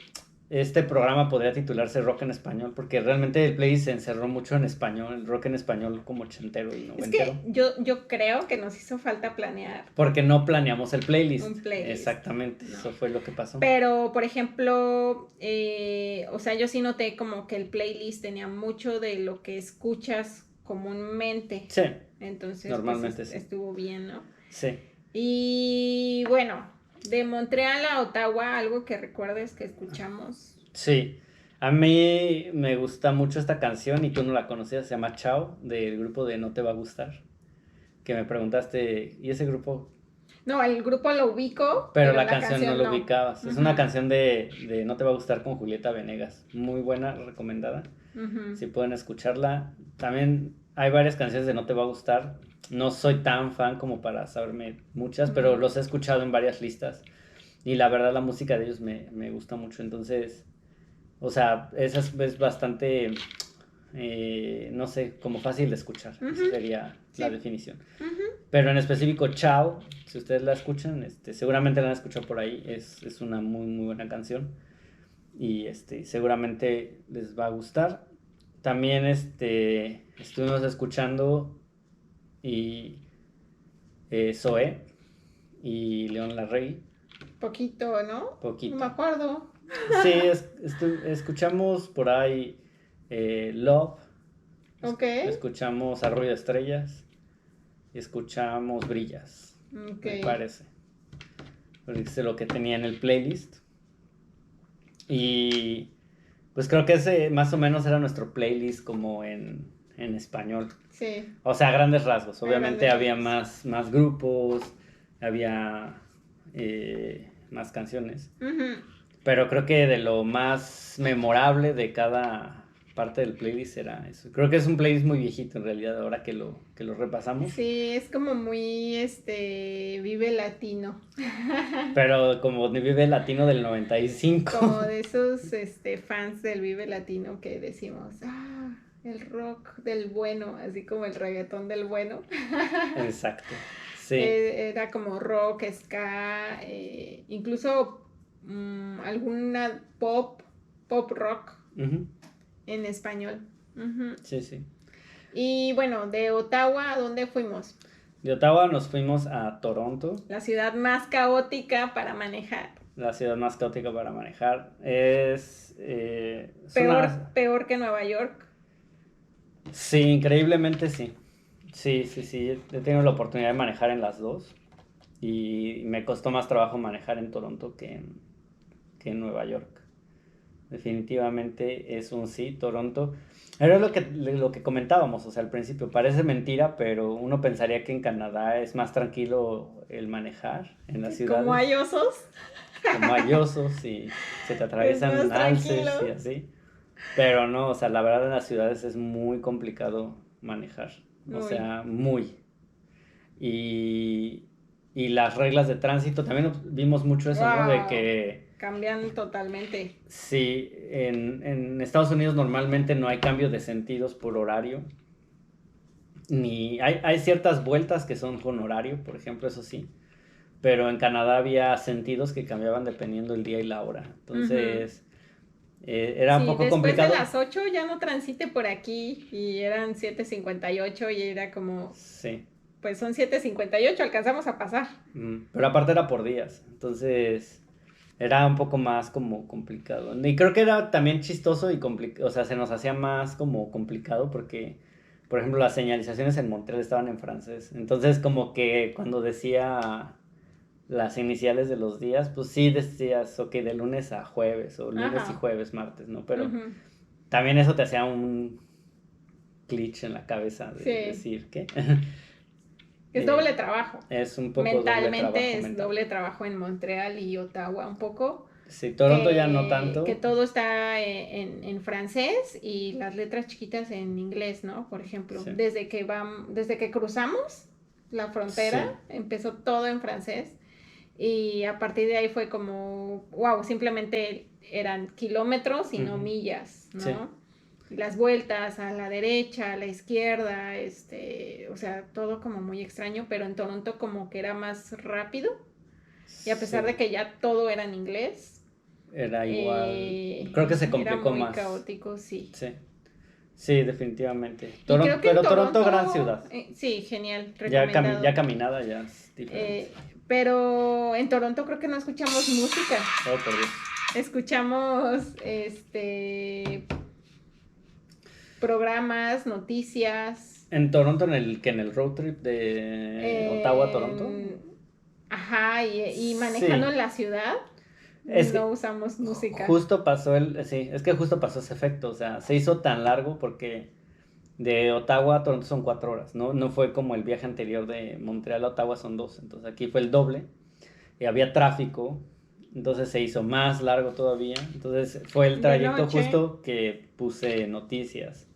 este programa podría titularse Rock en Español, porque realmente el playlist se encerró mucho en español, el rock en español como ochentero y noventero. Es que yo creo que nos hizo falta planear. Porque no planeamos el playlist. Un playlist. Exactamente, no. Eso fue lo que pasó. Pero, por ejemplo, o sea, yo sí noté como que el playlist tenía mucho de lo que escuchas comúnmente. Sí. Entonces, normalmente pues, sí. Estuvo bien, ¿no? Sí. Y bueno, de Montreal a Ottawa, algo que recuerdes que escuchamos. Sí, a mí me gusta mucho esta canción y tú no la conocías, se llama Chao, del grupo de No Te Va a Gustar, que me preguntaste, ¿y ese grupo? No, el grupo lo ubico, pero la canción no lo ubicabas. Es una canción de No Te Va a Gustar con Julieta Venegas, muy buena, recomendada, si pueden escucharla. También hay varias canciones de No Te Va a Gustar. No soy tan fan como para saberme muchas, pero los he escuchado en varias listas. Y la verdad la música de ellos me gusta mucho. Entonces, o sea, esa es bastante, no sé, como fácil de escuchar. Esa sería la definición. Pero en específico, Chao, si ustedes la escuchan, seguramente la han escuchado por ahí. Es una muy, muy buena canción. Y seguramente les va a gustar. También estuvimos escuchando Zoé y León Larregui. Poquito, ¿no? Poquito. No me acuerdo. Sí, escuchamos por ahí Love. Ok. Escuchamos Arroyo de Estrellas. Y escuchamos Brillas. Okay. Me parece. Porque es lo que tenía en el playlist. Y pues creo que ese más o menos era nuestro playlist como en español. Sí. O sea, a grandes rasgos. Obviamente había más grupos, había más canciones. Pero creo que de lo más memorable de cada parte del playlist era eso. Creo que es un playlist muy viejito en realidad, ahora que lo repasamos. Sí, es como muy Vive Latino. Pero como Vive Latino del 95. Como de esos fans del Vive Latino que decimos, el rock del bueno, así como el reggaetón del bueno. Exacto. Sí. Era como rock, ska, incluso alguna pop rock en español. Sí, sí. Y bueno, de Ottawa, ¿a dónde fuimos? De Ottawa nos fuimos a Toronto. La ciudad más caótica para manejar. La ciudad más caótica para manejar. Es peor que Nueva York. Sí, increíblemente sí. Sí. He tenido la oportunidad de manejar en las dos. Y me costó más trabajo manejar en Toronto que en Nueva York. definitivamente es un sí, Toronto. Era lo que comentábamos, o sea, al principio, parece mentira, pero uno pensaría que en Canadá es más tranquilo el manejar en las Como hay ciudades, osos, como hay osos y se te es más atraviesan alces y tranquilo. así. Pero no, o sea, la verdad en las ciudades es muy complicado manejar, o Muy. sea, muy. Y, y las reglas de tránsito, también vimos mucho eso, ¿no? De Wow. que Cambian totalmente. sí, en Estados Unidos normalmente no hay cambio de sentidos por horario, ni hay ciertas vueltas que son con horario, por ejemplo, eso sí, pero en Canadá había sentidos que cambiaban dependiendo el día y la hora, Ujú. entonces era un Sí, poco después de complicado. las 8 ya no transite por aquí y eran 7:58 y era como, Sí, pues son 7:58, alcanzamos a pasar. pero aparte era por días, entonces era un poco más como complicado. Y creo que era también chistoso y complicado, o sea, se nos hacía más como complicado porque, por ejemplo, las señalizaciones en Montreal estaban en francés. Entonces, como que cuando decía las iniciales de los días, pues sí decías, ok, de lunes a jueves, o lunes y Ajá. jueves, martes, ¿no? Pero Ujú. también eso te hacía un glitch en la cabeza de Sí, decir que es doble trabajo. es un poco doble trabajo Mentalmente es mental. doble trabajo en Montreal y Ottawa un poco. Sí, Toronto ya no Que tanto. todo está en francés y las letras chiquitas en inglés, ¿no? Por ejemplo, Sí, desde que cruzamos la frontera, sí. empezó todo en francés y a partir de ahí fue como, wow, simplemente eran kilómetros y no Ujú. millas, Sí, ¿no? Las vueltas a la derecha, a la izquierda, o sea, todo como muy extraño, pero en Toronto como que era más rápido y a pesar de sí, que ya todo era en inglés, era igual. Creo que se era complicó muy más. caótico, sí. Sí, sí, definitivamente. Y creo que en Pero Toronto, gran Toronto, ciudad. sí, genial, Ya recomendado. caminada ya es diferente. Pero en Toronto creo que no escuchamos música, Oh, por Dios. escuchamos programas, noticias. En Toronto, en el road trip de Ottawa a Toronto. eh, ajá, y manejando Sí. en la ciudad, Es no que usamos música. justo pasó sí, es que justo pasó ese efecto. O sea, se hizo tan largo porque de Ottawa a Toronto son 4 horas, ¿no? No fue como el viaje anterior de Montreal a Ottawa son 2. Entonces aquí fue el doble. Y había tráfico, entonces se hizo más largo todavía. Entonces fue el De trayecto noche, justo que puse noticias.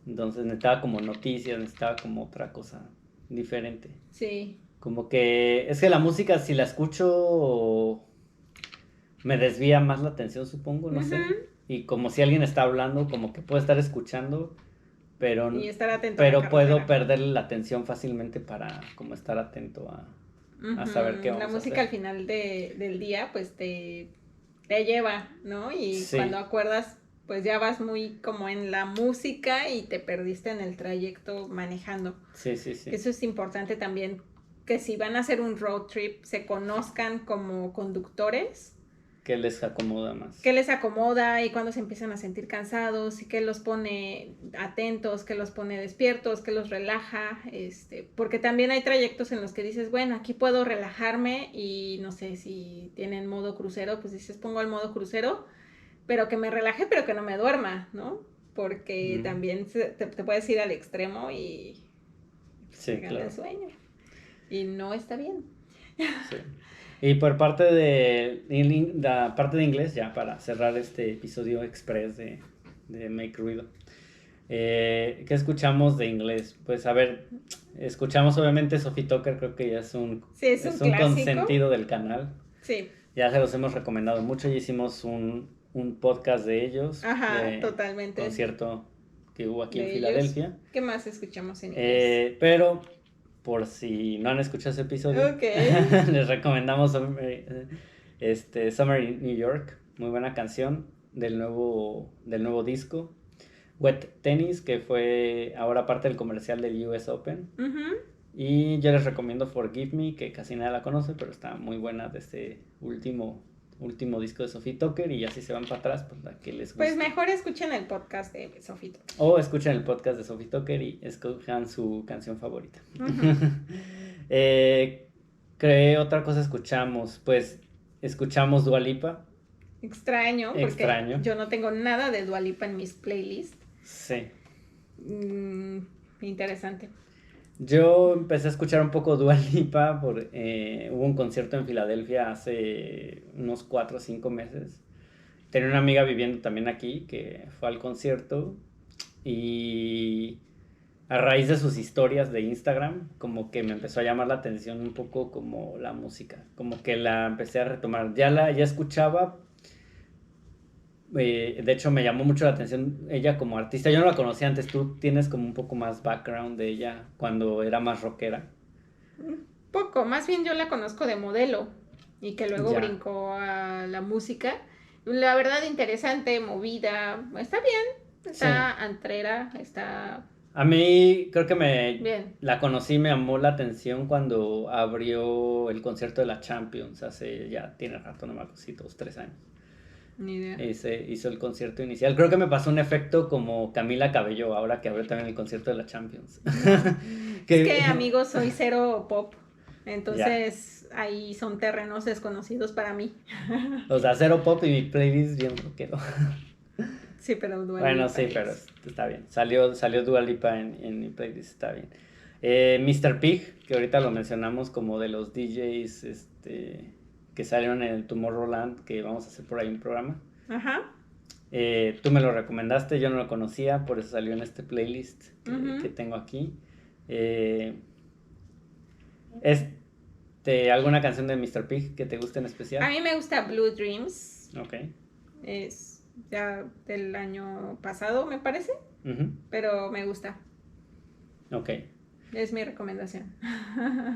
Entonces necesitaba como noticias, necesitaba como otra cosa diferente. sí. Como que es que la música si la escucho me desvía más la atención, supongo, no sé. Ujú. Y como si alguien está hablando, como que puedo estar escuchando, Y estar atento a la pero puedo carretera. perder la atención fácilmente para como estar atento a saber qué Ujú. La vamos a música hacer. al final del día, pues te lleva, ¿no? Y cuando Sí, acuerdas, pues ya vas muy como en la música y te perdiste en el trayecto manejando. sí, sí, sí. Eso es importante también, que si van a hacer un road trip, se conozcan como conductores, ¿Qué les acomoda qué más? les acomoda y cuando se empiezan a sentir cansados y qué los pone atentos, qué los pone despiertos, qué los relaja, porque también hay trayectos en los que dices, bueno, aquí puedo relajarme y no sé si tienen modo crucero, pues dices, pongo el modo crucero, pero que me relaje, pero que no me duerma, ¿no? Porque Mm, también te puedes ir al extremo y pues, te sí, gana el claro. sueño y no está bien. Sí. Y por parte de la parte de inglés, ya para cerrar este episodio express de Make Ruido. ¿Qué escuchamos de inglés? Pues a ver, escuchamos obviamente Sophie Tucker, creo que ya Sí, es un es un clásico. consentido del canal. Sí, Ya se los hemos recomendado mucho, ya hicimos un podcast de ellos, ajá, de totalmente. concierto que hubo aquí en De ellos. Filadelfia. ¿Qué más escuchamos en inglés? Pero por si no han escuchado ese episodio, Ok. les recomendamos Summer in New York, muy buena canción del nuevo disco. Wet Tennis, que fue ahora parte del comercial del US Open. Ujú. Y yo les recomiendo Forgive Me, que casi nadie la conoce, pero está muy buena de este último disco de Sophie Tucker. Y así se van para atrás, pues la que les Pues guste. mejor escuchen el podcast de Sofito. O escuchen el podcast de Sophie Tucker y escojan su canción favorita. Ujú. ¿Qué otra cosa escuchamos? Pues escuchamos Dua Lipa. extraño, porque Extraño. yo no tengo nada de Dua Lipa en mis playlists. Sí. Interesante. Yo empecé a escuchar un poco Dua Lipa hubo un concierto en Filadelfia hace unos 4 o 5 meses. Tenía una amiga viviendo también aquí que fue al concierto y a raíz de sus historias de Instagram como que me empezó a llamar la atención un poco como la música, como que la empecé a retomar. Ya escuchaba, de hecho me llamó mucho la atención ella como artista. Yo no la conocía antes, tú tienes como un poco más background de ella cuando era más rockera. Poco, más bien yo la conozco de modelo y que luego Ya. brincó a la música. La verdad interesante, movida, está bien, está antrera, está A mí creo que bien. la conocí, me llamó la atención cuando abrió el concierto de la Champions, tiene rato, no me acuerdo, sí, 2, 3 años. Ni idea. Hizo el concierto inicial. Creo que me pasó un efecto como Camila Cabello ahora que abrió también el concierto de la Champions. Es que amigos, soy cero pop, entonces ahí son terrenos desconocidos para mí. O sea, cero pop y mi playlist bien rockero. Sí, pero Dua Bueno, Lipa sí, pero está bien. Salió Dua Lipa en mi playlist, está bien. Mr. Pig, que ahorita lo mencionamos como de los DJs que salieron en el Tomorrowland, que vamos a hacer por ahí un programa. Ajá. Tú me lo recomendaste, yo no lo conocía, por eso salió en este playlist que tengo aquí. ¿Alguna canción de Mr. Pig que te guste en especial? A mí me gusta Blue Dreams. Ok. Es ya del año pasado, me parece, pero me gusta. Ok. Es mi recomendación.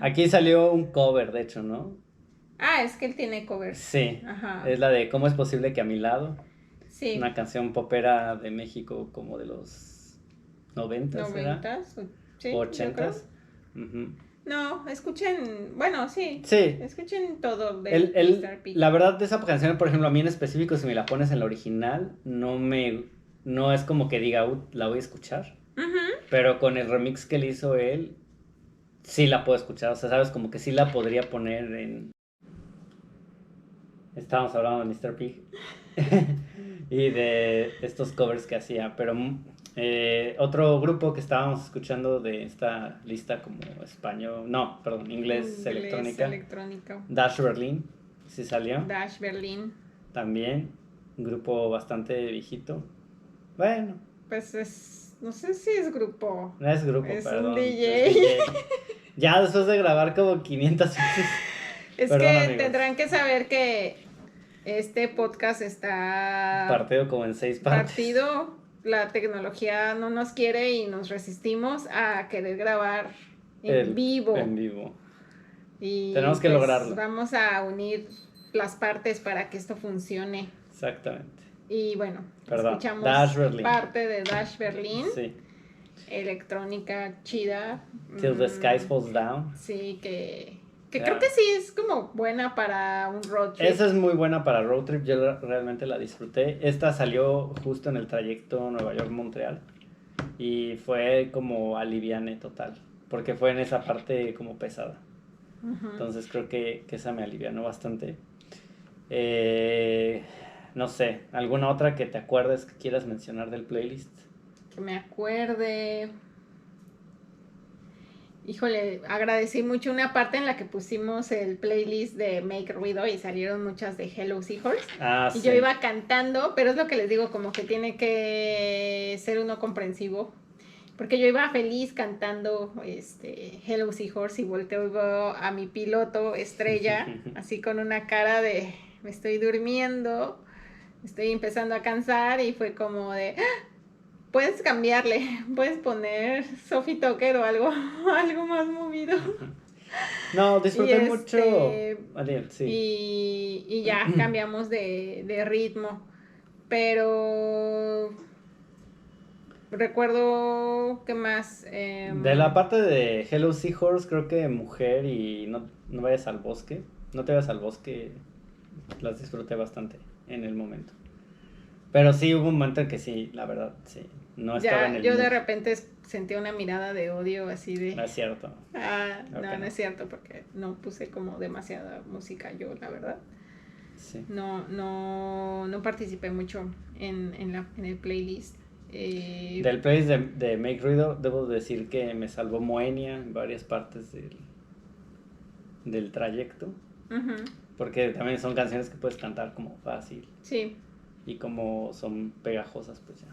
Aquí salió un cover, de hecho, ¿no? Ah, es que él tiene covers. Sí. Ajá. Es la de ¿Cómo es posible que a mi lado? Sí. Una canción popera de México como de los 90s, ¿verdad? 90s, sí, 80s. No, escuchen, bueno, sí. Sí. Escuchen todo de Mr. Pig. La verdad de esa canción, por ejemplo, a mí en específico, si me la pones en la original, no es como que diga, la voy a escuchar. Pero con el remix que le hizo él, sí la puedo escuchar. O sea, sabes, como que sí la podría poner en... Estábamos hablando de Mr. Pig. Y de estos covers que hacía. Pero otro grupo que estábamos escuchando de esta lista como español... No, perdón, inglés electrónica. Dash Berlin, sí salió. Dash Berlin. También, un grupo bastante viejito. Bueno. Pues no sé si es grupo. No es grupo, perdón. Un DJ. Es DJ. Ya después de grabar como 500 veces. Es perdón, que amigos. Tendrán que saber que este podcast está... partido como en 6 partes. Partido, la tecnología no nos quiere y nos resistimos a querer grabar en vivo. En vivo. Y tenemos que lograrlo. Vamos a unir las partes para que esto funcione. Exactamente. Y bueno, escuchamos Dash Berlin. Parte de Dash Berlin. Sí. Electrónica chida. Till the Sky Falls Down. Sí, que creo que sí es como buena para un road trip. Esa es muy buena para road trip, yo realmente la disfruté. Esta salió justo en el trayecto Nueva York-Montreal y fue como aliviane total, porque fue en esa parte como pesada. Entonces creo que esa me alivianó bastante. No sé, ¿alguna otra que te acuerdes que quieras mencionar del playlist? Que me acuerde... Híjole, agradecí mucho una parte en la que pusimos el playlist de Make Ruido y salieron muchas de Hello Seahorse. Y sí. Yo iba cantando, pero es lo que les digo, como que tiene que ser uno comprensivo. Porque yo iba feliz cantando Hello Seahorse y volteo y veo a mi piloto estrella, así con una cara de me estoy durmiendo, estoy empezando a cansar y fue como de... Puedes cambiarle, puedes poner Sophie Tucker o algo más movido. No, disfruté mucho. Sí. Y ya cambiamos de ritmo. Pero recuerdo que más. De la parte de Hello Seahorse, creo que Mujer y no vayas al bosque. No te vayas al bosque. Las disfruté bastante en el momento. Pero sí hubo un momento en que sí, la verdad, sí. No estaba en el yo mood. de repente sentí una mirada de odio así de... No es cierto. No es cierto porque no puse como demasiada música yo, la verdad. Sí. No participé mucho en el playlist. Del playlist de Make Ruido, debo decir que me salvó Moenia en varias partes del trayecto. Uh-huh. Porque también son canciones que puedes cantar como fácil. Sí. Y como son pegajosas, pues ya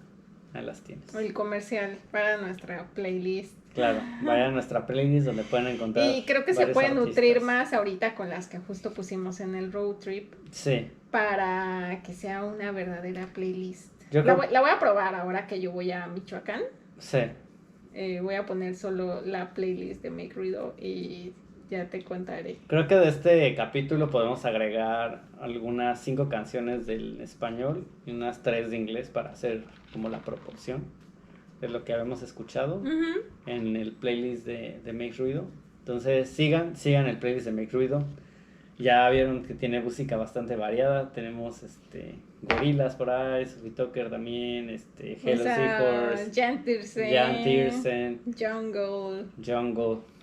ahí las tienes. El comercial para nuestra playlist. Claro, vayan a nuestra playlist donde pueden encontrar. Y creo que se varios puede artistas. nutrir más ahorita con las que justo pusimos en el road trip. Sí. Para que sea una verdadera playlist. La voy a probar ahora que yo voy a Michoacán. Sí. Voy a poner solo la playlist de Make Ruido y ya te contaré. Creo que de este capítulo podemos agregar algunas 5 canciones del español y unas 3 de inglés para hacer como la proporción de lo que habíamos escuchado en el playlist de Make Ruido. Entonces sigan el playlist de Make Ruido. Ya vieron que tiene música bastante variada. Tenemos Gorillaz por ahí, Sophie Tucker también, Hello Seahorse, Jan Tiersen, Jungle,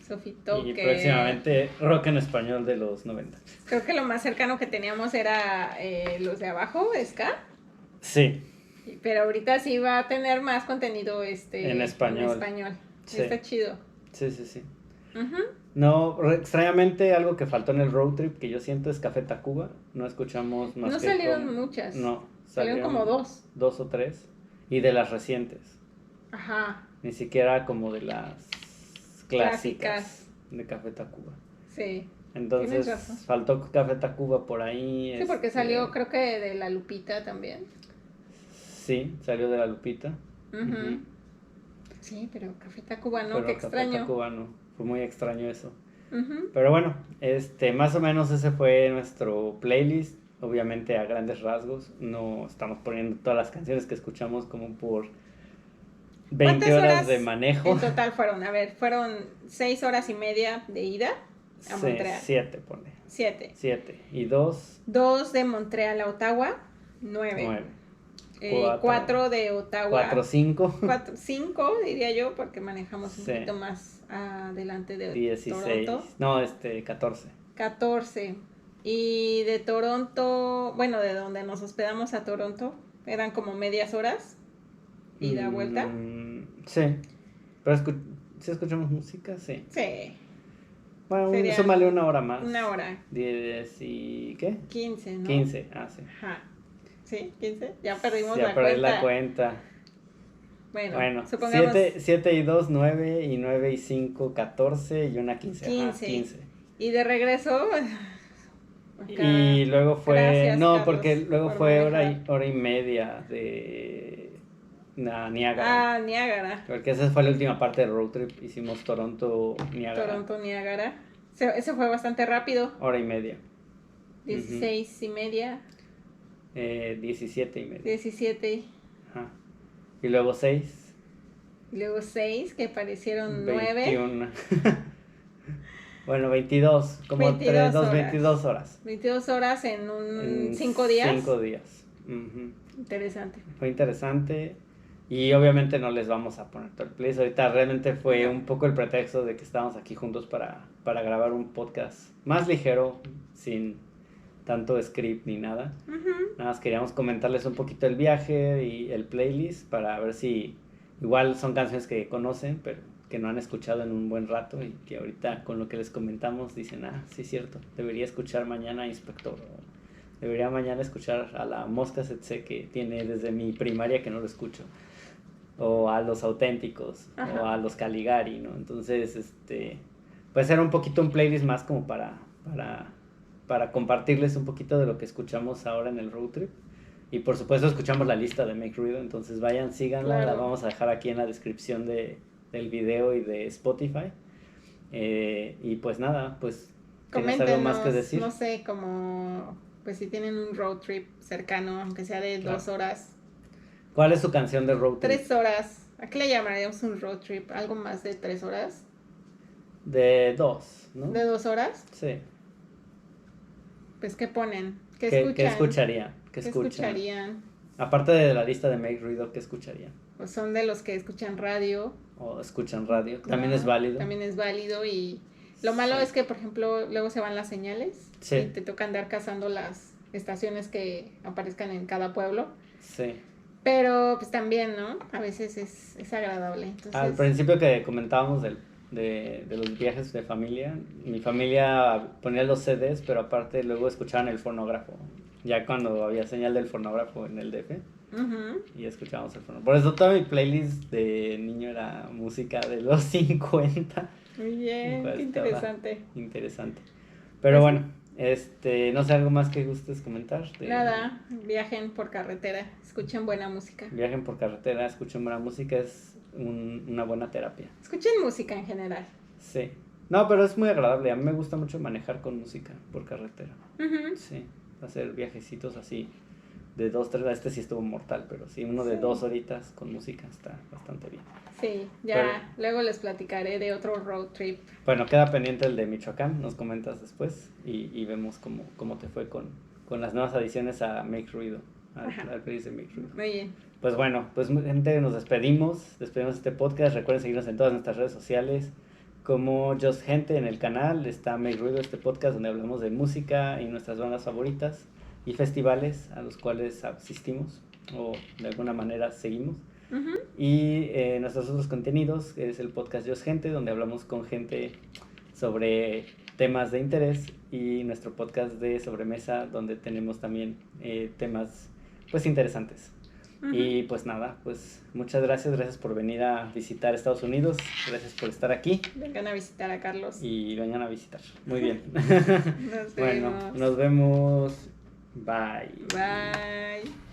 Sophie Tucker. y próximamente rock en español de los 90. Creo que lo más cercano que teníamos era los de abajo, ska. Sí. Pero ahorita sí va a tener más contenido en español. Sí. Está chido. Sí. No, extrañamente algo que faltó en el road trip que yo siento es Café Tacuba. No escuchamos más. No salieron muchas. No, salieron como 2. 2 o 3. Y de las recientes. Ajá. Ni siquiera como de las clásicas de Café Tacuba. Sí. Entonces faltó Café Tacuba por ahí. Sí, porque salió creo que de La Lupita también. Sí, salió de La Lupita. Sí, pero Café Tacuba no, pero qué extraño. Café Tacuba no, fue muy extraño eso. Uh-huh. Pero bueno, más o menos ese fue nuestro playlist. Obviamente a grandes rasgos, no estamos poniendo todas las canciones que escuchamos como por 20 horas de manejo. En total fueron 6 horas y media de ida a Montreal. 7, pone. 7. Y 2. 2 de Montreal a Ottawa, 9. 4 de Ottawa. 5 diría yo, porque manejamos un poquito más adelante de 16. Toronto. No, 14. Y de Toronto, bueno, de donde nos hospedamos a Toronto, eran como medias horas, ida, vuelta. Sí, pero ¿sí escuchamos música? Sí. Bueno, súmale una hora más. 1 hora. 10 y... ¿qué? 15, ¿no? 15, sí. Ajá. ¿Sí? 15. Ya perdimos la cuenta. Ya perdí la cuenta. Bueno, supongamos... 7 y 2, 9, y 9 y 5, 14, y una 15. 15. Y de regreso... Acá. Y luego fue... Gracias, no, Carlos, porque luego fue manejar. hora y media de... Niágara. Niágara. Porque esa fue la última parte del road trip. Hicimos Toronto-Niágara. Ese fue bastante rápido. Hora y media. 16 y media. 17 y media. 17. Ajá. Y luego 6. Y luego 6, que parecieron 21. 9. Bueno, 22. Como 22 horas. 22 horas en 5 días. 5 días. Interesante. Fue interesante. Y obviamente no les vamos a poner todo el playlist. Ahorita realmente fue un poco el pretexto de que estábamos aquí juntos para grabar un podcast más ligero, sin tanto script ni nada. Nada más queríamos comentarles un poquito el viaje y el playlist para ver si igual son canciones que conocen, pero que no han escuchado en un buen rato y que ahorita con lo que les comentamos dicen, sí es cierto, debería escuchar mañana a Inspector. Debería mañana escuchar a la Mosca Tsetse que tiene desde mi primaria que no lo escucho. O a los Auténticos. Ajá. O a los Caligari, ¿no? Entonces, pues era un poquito un playlist más como para compartirles un poquito de lo que escuchamos ahora en el road trip. Y por supuesto escuchamos la lista de Make Ruido, entonces vayan, síganla, claro. La vamos a dejar aquí en la descripción del video y de Spotify. Y pues nada, pues ¿tienes algo más que decir? No sé, como pues si tienen un road trip cercano, aunque sea de 2 horas. ¿Cuál es su canción de road trip? 3 horas. ¿A qué le llamaríamos un road trip? ¿Algo más de 3 horas? De 2, ¿no? ¿De 2 horas? Sí. Pues, ¿qué ponen? ¿Qué escuchan? ¿Qué escucharían? Aparte de la lista de Make Ruido, ¿qué escucharían? Pues son de los que escuchan radio. O escuchan radio. También es válido. También es válido y lo malo es que, por ejemplo, luego se van las señales. Sí. Y te toca andar cazando estaciones que aparezcan en cada pueblo. Sí. Pero pues también, ¿no? A veces es agradable. Entonces... Al principio que comentábamos de los viajes de familia, mi familia ponía los CDs, pero aparte luego escuchaban el fonógrafo. Ya cuando había señal del fonógrafo en el DF. Y escuchábamos el fonógrafo. Por eso toda mi playlist de niño era música de los 50. Muy bien, qué interesante. Interesante. Pero bueno, no sé, algo más que gustes comentar. Nada, viajen por carretera, escuchen buena música. Viajen por carretera, escuchen buena música, es una buena terapia. Escuchen música en general. Sí. No, pero es muy agradable. A mí me gusta mucho manejar con música por carretera. Sí, hacer viajecitos así de 2, 3, este sí estuvo mortal, pero sí, uno de 2 horitas con música está bastante bien. Sí, ya luego les platicaré de otro road trip. Bueno, queda pendiente el de Michoacán, nos comentas después y vemos cómo te fue con las nuevas adiciones a Make Ruido, al playlist de Make Ruido. Muy bien. Pues bueno, pues gente, nos despedimos este podcast. Recuerden seguirnos en todas nuestras redes sociales como Just Gente en el canal. Está Make Ruido, este podcast donde hablamos de música y nuestras bandas favoritas y festivales a los cuales asistimos o de alguna manera seguimos. Y nuestros otros contenidos es el podcast Just Gente, donde hablamos con gente sobre temas de interés, y nuestro podcast de Sobremesa, donde tenemos también temas pues interesantes. Y pues nada, pues muchas gracias por venir a visitar Estados Unidos, gracias por estar aquí. Vengan a visitar a Carlos. Y vengan a visitar, muy bien. Nos vemos. Bueno, nos vemos, bye. Bye.